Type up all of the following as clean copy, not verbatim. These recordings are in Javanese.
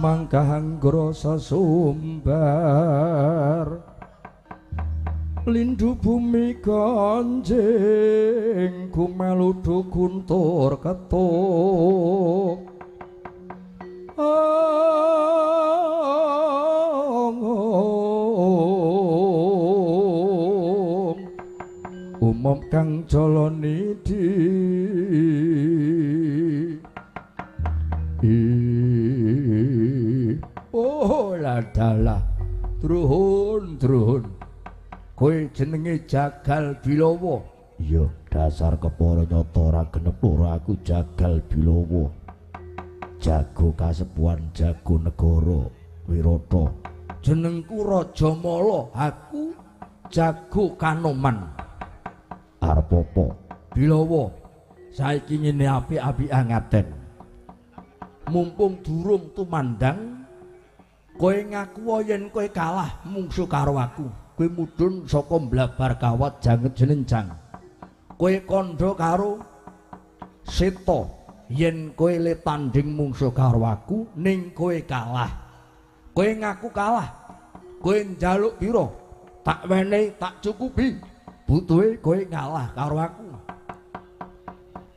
Mangkahanggra sasumbar lindu bumi kanjeng kumeludu guntur ketuk umum kang jalonidi oh ladalah druhun kowe jenenge Jagal Bilawa. Iya dasar kepara nyata ora genep loro aku Jagal Bilawa, jago kasepuhan jago negara Wirata. Jenengku Raja Mala, aku jago Kanoman. Arep apa Bilawa saiki ngene apik-apik ngaten, mumpung durung tumandang kowe ngaku yen kowe kalah mungsuh karo aku, kowe mudhun saka Mblabar Kawat janget jenenjang, kowe kandha karo Seta yen kowe le tanding mungsuh karo aku ning kowe kalah, kowe ngaku kalah, kowe njaluk pira tak wenehi tak cukupi, butuhe kowe ngalah karo aku.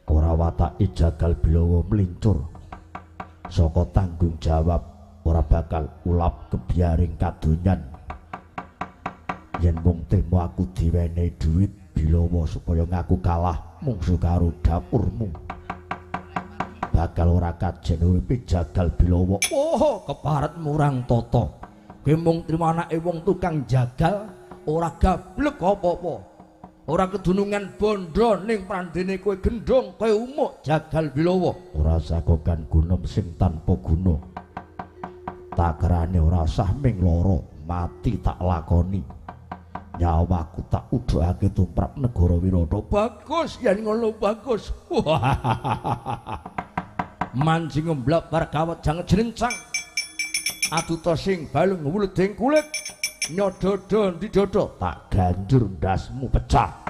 Ora watake Jagal Bilawa mlincur saka tanggung jawab, ora bakal ulap kebiaring kadonyan yen mung temo aku diwenehi dhuwit Bilawa supaya ngaku kalah mungsuh karo dapurmu. Bakal ora kajen uripe Jagal Bilawa. Oh, keparet murang tata. Kowe mung trimo anake wong tukang jagal, ora gablek apa-apa. Ora kedunungan bondo ning prandene kowe gendong, kowe umuk Jagal Bilawa. Ora sagokan gunem sing tanpa guna. Takrane ora usah ming lara, mati tak lakoni. Nyawaku tak udhakake tumrap negara Wirata. Bagus yen ngono bagus. Manjing Mblabar Kawat janget jerencang. Aduta sing balung wuleding kulit. Nyododo ndi dodo tak ganjur ndasmu pecah.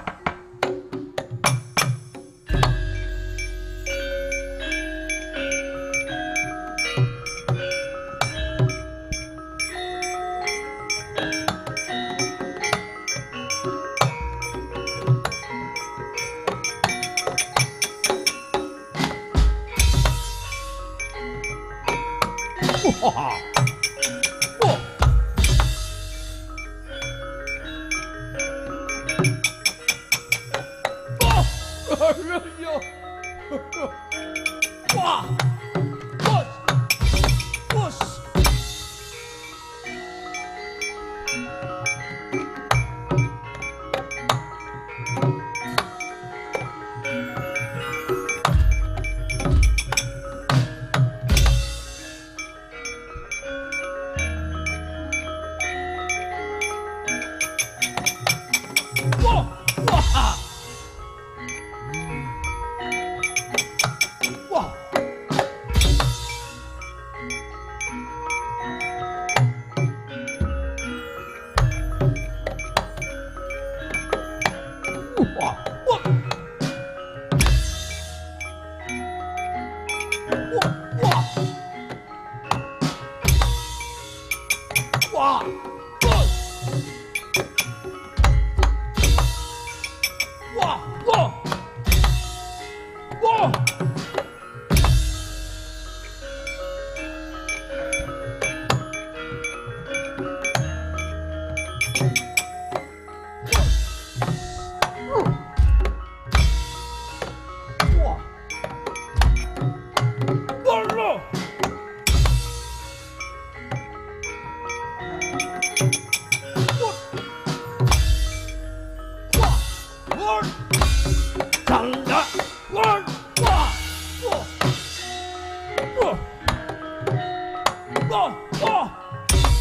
Wah.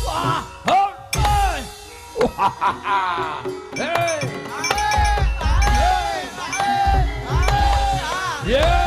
Wah. Hei. Wah. Hei. Yeah.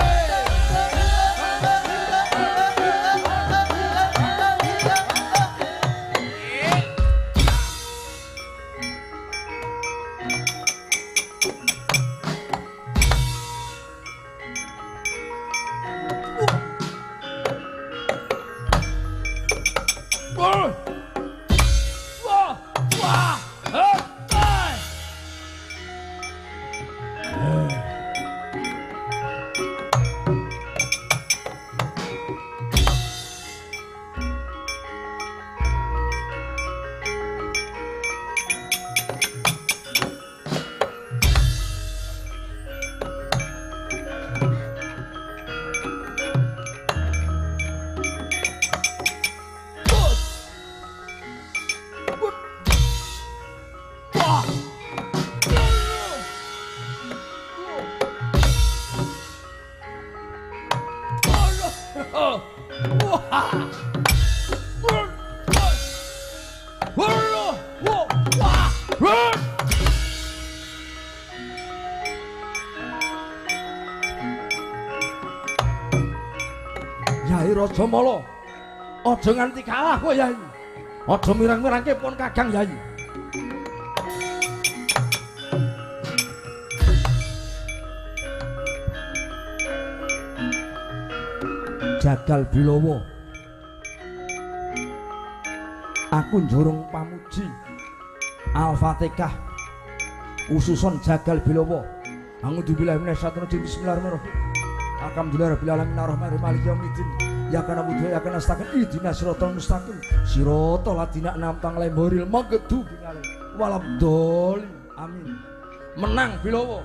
Yai Raja Mala, aja nganti kalah kowe Yai. Aja mirang-mirangke pun Kakang Yai. Jagal Bilawa. Aku njurung pamuji Al-Fatihah ususon Jagal Bilawa. A'udzubillahi minasyaitonir rajim. Bismillahirrahmanirrahim. Alhamdulillah rabbil alamin arrahmanirrahim maliki yaumiddin. Ya kana budaya ya kana nastaqim ihdinas siratal mustaqim siratal ladzina an'amta 'alaihim ghairil maghdubi 'alaihim waladdallin. Amin. Menang Bilawa.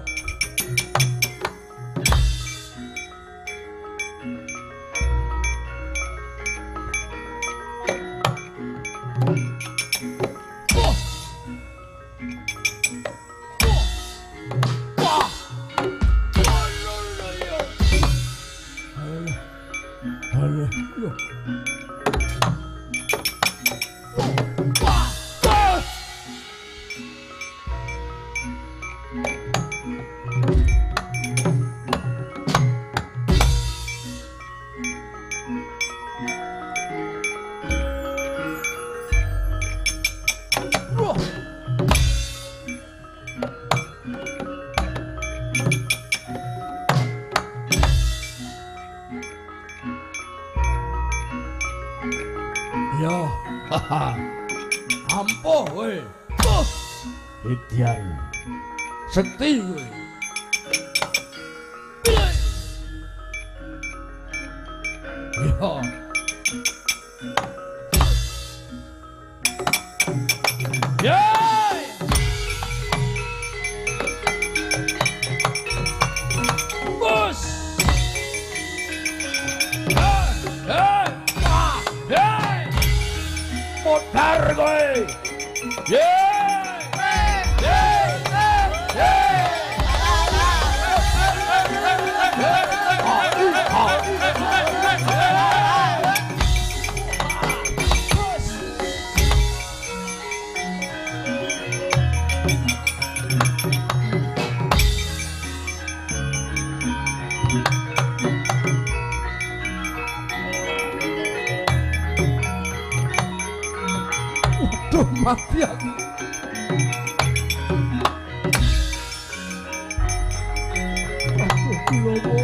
Ya, haha. Ampuh kowe. Idyai. Sekti kowe. Ya. Yay! Bos. Modar kowe. Waduh, mati aku. Aduh, Bilawa.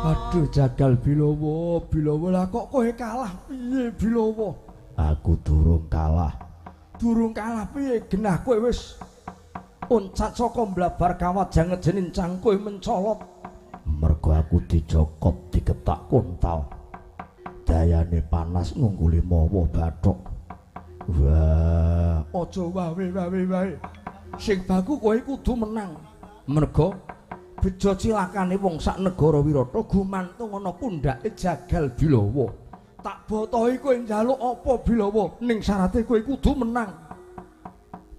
Aduh, Jagal Bilawa, Bilawa lah kok kowe kalah piye Bilawa? Aku durung kalah. Durung kalah piye? Genah kowe wis oncat saka mblabar kawat jangejenin cangkoe mencolot. Mergo aku dicokot diketak kontal. dayane panas ngungguli mawa bathok. Wah, aja wae. Sing baku kowe kudu menang. Merga bejo cilakane wong sak negara Wirata gumantung ana pundhake Jagal Bilawa. Tak botohi kowe njaluk apa Bilawa ning syarate kowe kudu menang.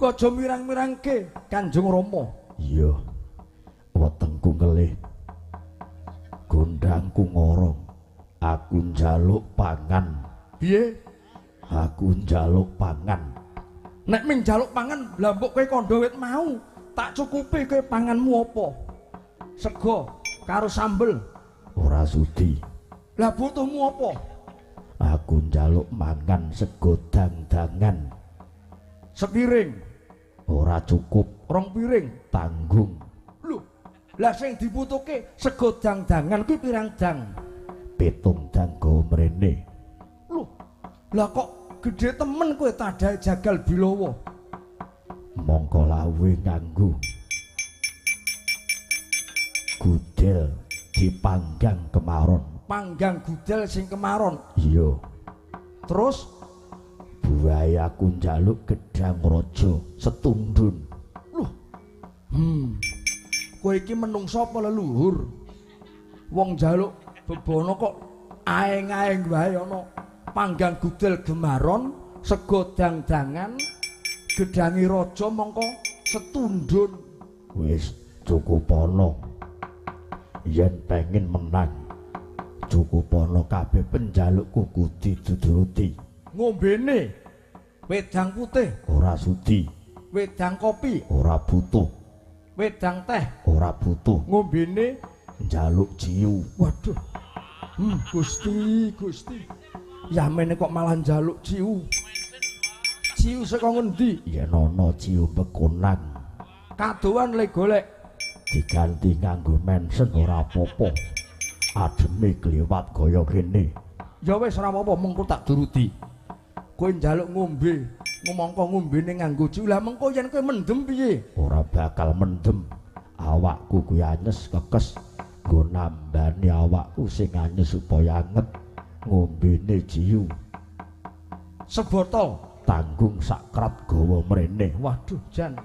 Aja mirang-mirangke Kanjeng Rama. Iya. Wetengku ngelih. Gondangku ngorong. Aku njaluk pangan. Piye? Aku njaluk pangan. Nek ming njaluk pangan, lha mbok kowe kandha wit mau, tak cukupi kowe panganmu apa? Sego karo sambel. Ora sudi. Lah butuhmu apa? Aku njaluk mangan sego dang-dangan. Sepiring. Ora cukup. 2 piring. Tanggung. Lho, lah sing dibutuhke sego dang-dangan kuwi pirang dang? 7 dang go mrene. Lho, lah kok gedhe temen kowe tadahe Jagal Bilawa. Mongko lawe nganggo gudel dipanggang kemaron. Panggang gudel sing kemaron. Iya. Terus buahe aku njaluk gedhang raja setundun. Loh. Kowe iki menungsa apa leluhur? Wong njaluk bebono kok aeng-aeng wae ana panggang gudel gemaron, sego dang-dangan, gedhangi raja mongko setundun. Wis cukup ana. Yen pengen menang, cukup ana kabeh penjalukku kudu dituruti. Ngombene wedang putih, Ora sudi. wedang kopi, Ora butuh. wedang teh, Ora butuh. ngombene Njaluk ciu. waduh. Gusti. Yamene kok malah njaluk ciu. Ciu saka ngendi? Yen ana ciu bekonang, Kadoan le golek. diganti nganggo mensen ora apa-apa. Ademe kliwat kaya kene. Ya wis ora apa-apa mengko tak turuti. Kowe njaluk ngombe, ngomongko ngombene nganggo ciu. Lah mengko yen kowe mendem piye? Ora bakal mendem. Awakku kuwi anyes kekes. Nggo nambani awakku sing anyes supaya anget. Ngombene ciu. Sebotol. Tanggung sakrat gawa mrene. Waduh, Jan.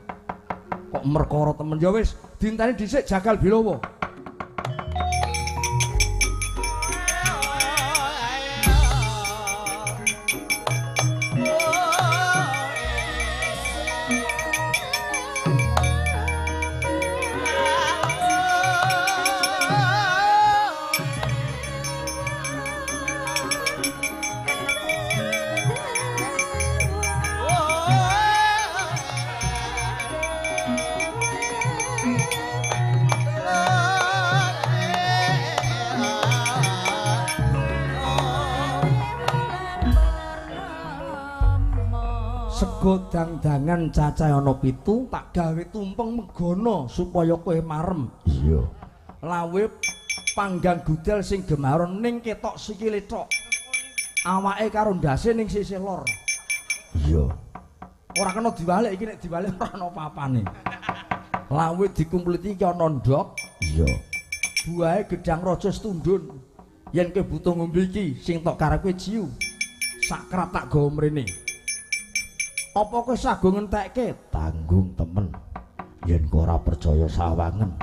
Kok merkara temen ya wis, dinteni dhisik Jagal Bilawa. Sego dang-dangan cacah ana 7, tak gawe tumpeng megono supaya kowe marem. Iya. Lawe panggang gudel sing gemaron ning ketok sikile tok. Awake karo ndase ning sisih lor. Iya. Ora kena diwalik iki, nek diwalik ora ana apa-apane. Lawe dikumpuliti iki ana ndok. Iya. Buahe gedhang raja setundun. Yen kowe butuh ngombe iki sing tok karo kowe jiu. Sakrat tak gawa mrene. Apa kowe sago ngentekke? Tanggung temen. Yen kowe ora percaya sawangen,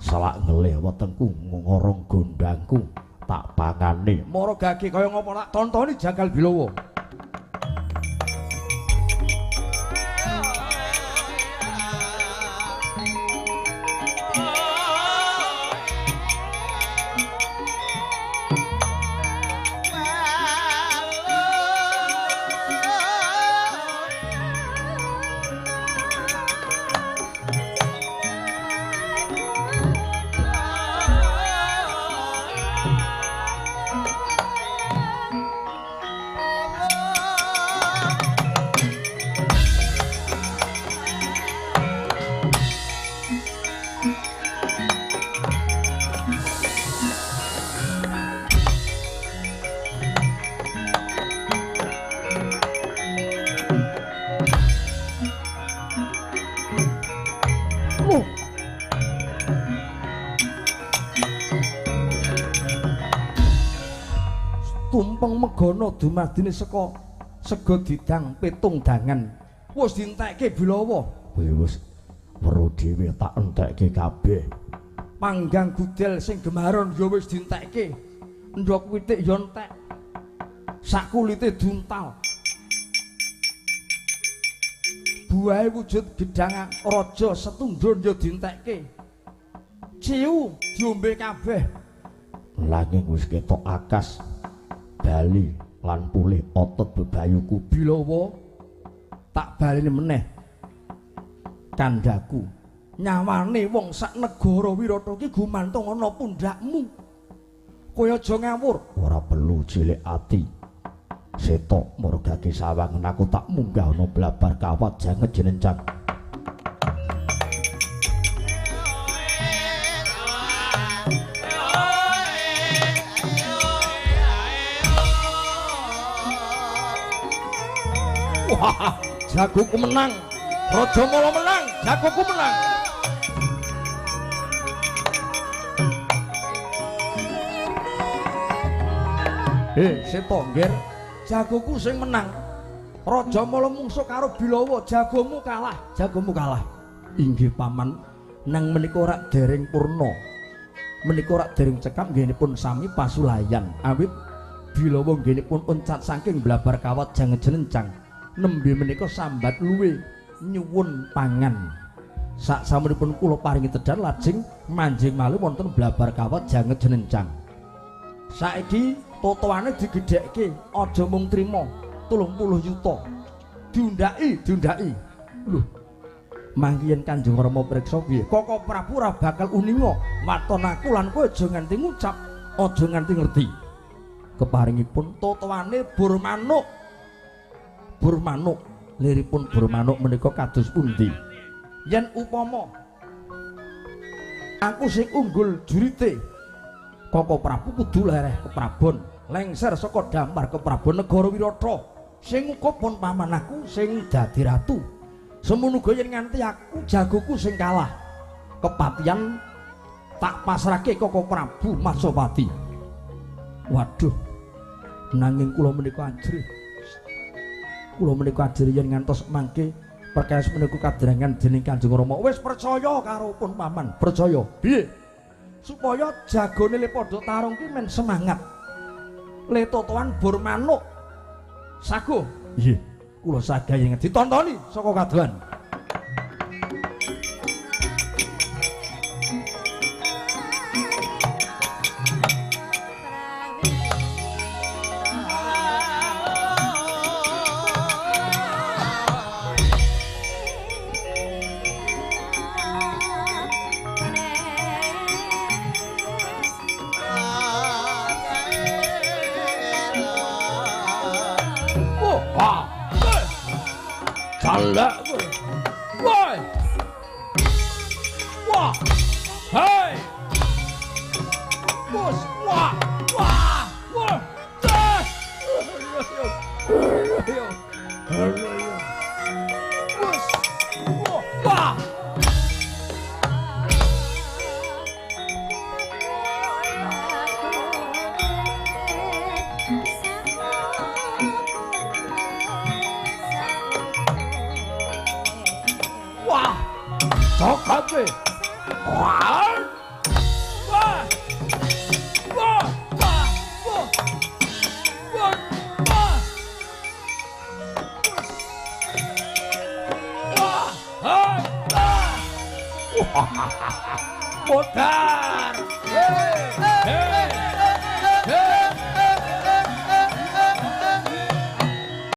selak ngelih wetengku ngorong gondangku tak pangane. Mara gage kaya ngopo tak tontoni Jagal Bilawa. regana dumadine saka sega didang pitung dangan wis dientekke Bilawa. Wis weruh dhewe tak entekke kabeh. Panggang gudel sing gemaron ya wis dientekke. Ndok witik ya entek. Sakulite duntal. Buahe wujud gedhang raja setundhun ya dientekke. Ciu diombe kabeh. Langing wis ketok akas bali lan pulih otot bebayuku. Bilawa tak baleni meneh. Kandhaku, nyawane wong sak negara Wirata iki gumantung ana pundhakmu. Kowe aja ngawur. Ora perlu cilik ati. Seto murgake sawangen aku tak munggah ana blabar kawat janget jenencang. Wah, jagoku menang. Raja Mala menang, jagoku menang. Seto, Ngger, jagoku sing menang. Raja Mala mungsuh karo Bilawa, jagomu kalah, jagomu kalah. Inggih paman, nang menika ora dereng purna. Menika ora dereng cekap nggenipun sami pasulayan. Awit Bilawa nggenipun uncat saking blabar kawat janget jenencang. Nembe menika sambat luwe nyuwun pangan. Sak samunipun kula paringi tedhar lajeng manjing malih wonten blabar kawat janget jenencang. Saiki totoane digedhekke, aja mung trima 30 yuta. Diundhaki. Lho. Mangkiyen Kanjeng Rama priksa piye? Koko Prabu ora bakal uninga waton aku lan kowe aja nganti ngucap, aja nganti ngerti. Keparingipun totoane Burmanuk. Burmanuk, liripun Burmanuk menika kados pundi? Yen upama aku sing unggul jurite, Koko Prabu kudu lereh keprabon, lengser saka dampar keprabon negara Wirata. Sing uga pun paman aku sing dadi ratu. Semono uga yen nganti aku jagoku sing kalah, kepatihan tak pasrahke Koko Prabu Masopati. Waduh, nanging kula menika ajrih. Kula menika ajrih yen ngantos mangke perkawis menika kadrangan dening Kanjeng Rama. Wis percaya karo pun paman, percaya. Piye? Supaya jagone le padha tarung ki men semangat. Le totoan Burmanuk. Saguh. Nggih, kula sagayen ditontoni saka kadohan. Salah kowe. Woi. Wah. Hei. Bos. Wah. Wah. Wah. Das. Bos. Wah. Wah, cokapnya, wah, wah, wah, wah, wah, wah, wah, wah, wah, modar,